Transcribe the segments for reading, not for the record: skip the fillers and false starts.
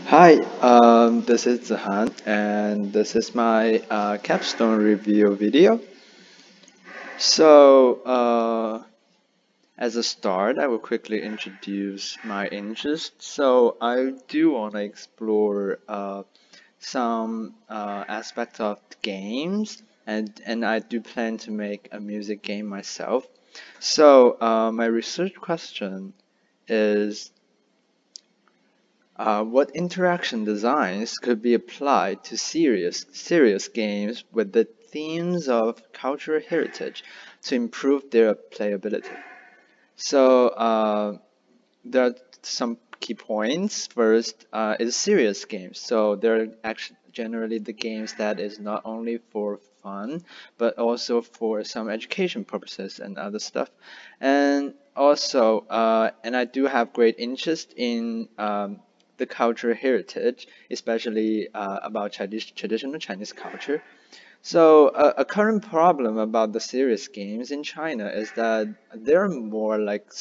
Hi, this is Zahan, and this is my capstone review video. So, as a start, I will quickly introduce my interests. So, I do want to explore some aspects of games, and I do plan to make a music game myself. So, my research question is what interaction designs could be applied to serious games with the themes of cultural heritage to improve their playability? So there are some key points. First is serious games. So they're actually generally the games that is not only for fun but also for some education purposes and other stuff. And also, and I do have great interest in the cultural heritage, especially about traditional Chinese culture. So, a current problem about the serious games in China is that they're more like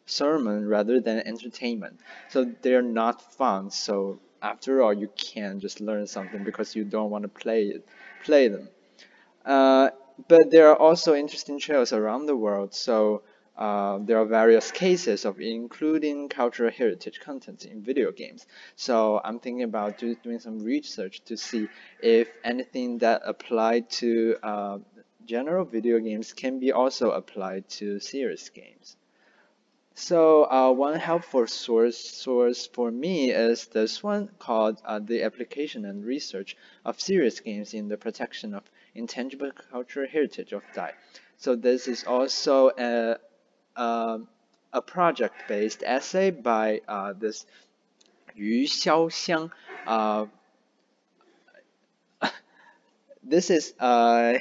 sermon rather than entertainment. So they're not fun. So after all, you can't just learn something because you don't want to play them. Uh, but there are also interesting trails around the world. So there are various cases of including cultural heritage content in video games. So I'm thinking about doing some research to see if anything that applied to general video games can be also applied to serious games. So one helpful source for me is this one called the application and research of serious games in the protection of intangible cultural heritage of Dai. So this is also um a project-based essay by this Yu Xiaoxiang. Uh, this is uh,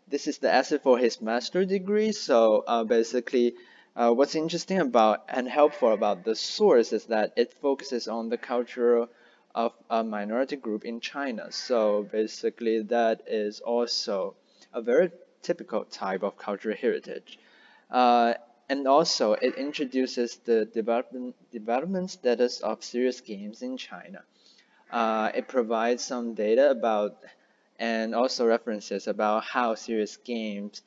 this is the essay for his master degree. So basically, what's interesting about and helpful about the source is that it focuses on the culture of a minority group in China. So basically, that is also a very typical type of cultural heritage. Uh, and also, it introduces the development status of serious games in China. It provides some data about and also references about how serious games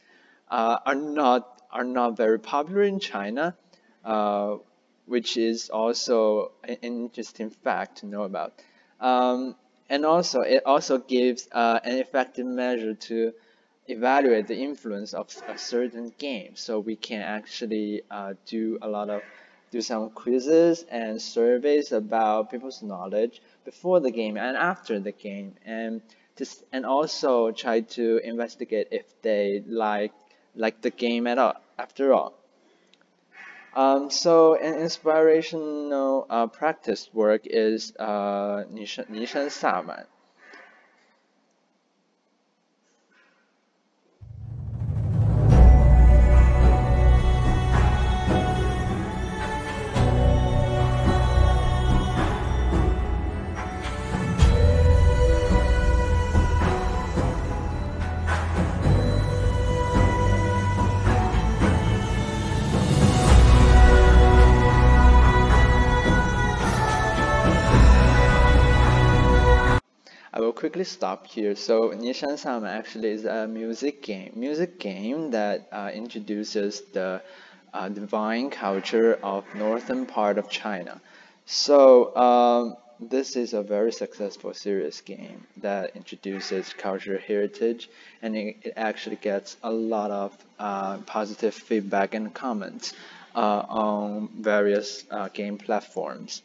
are not very popular in China, uh, which is also an interesting fact to know about. And also, it also gives an effective measure to evaluate the influence of a certain game. So we can actually do some quizzes and surveys about people's knowledge before the game and after the game, and also try to investigate if they like the game at all. After all, so an inspirational practice work is Nishan Saman. I will quickly stop here. So Nishan Sama actually is a music game that introduces the divine culture of northern part of China. So this is a very successful serious game that introduces cultural heritage, and it actually gets a lot of positive feedback and comments on various game platforms.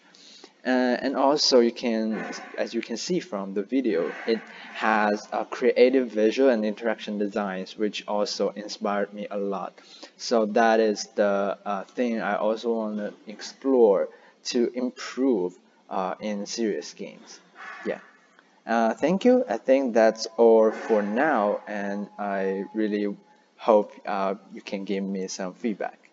And also you can, as you can see from the video, it has a creative visual and interaction designs, which also inspired me a lot. So that is the thing I also want to explore to improve in serious games. Yeah. Thank you. I think that's all for now, and I really hope you can give me some feedback.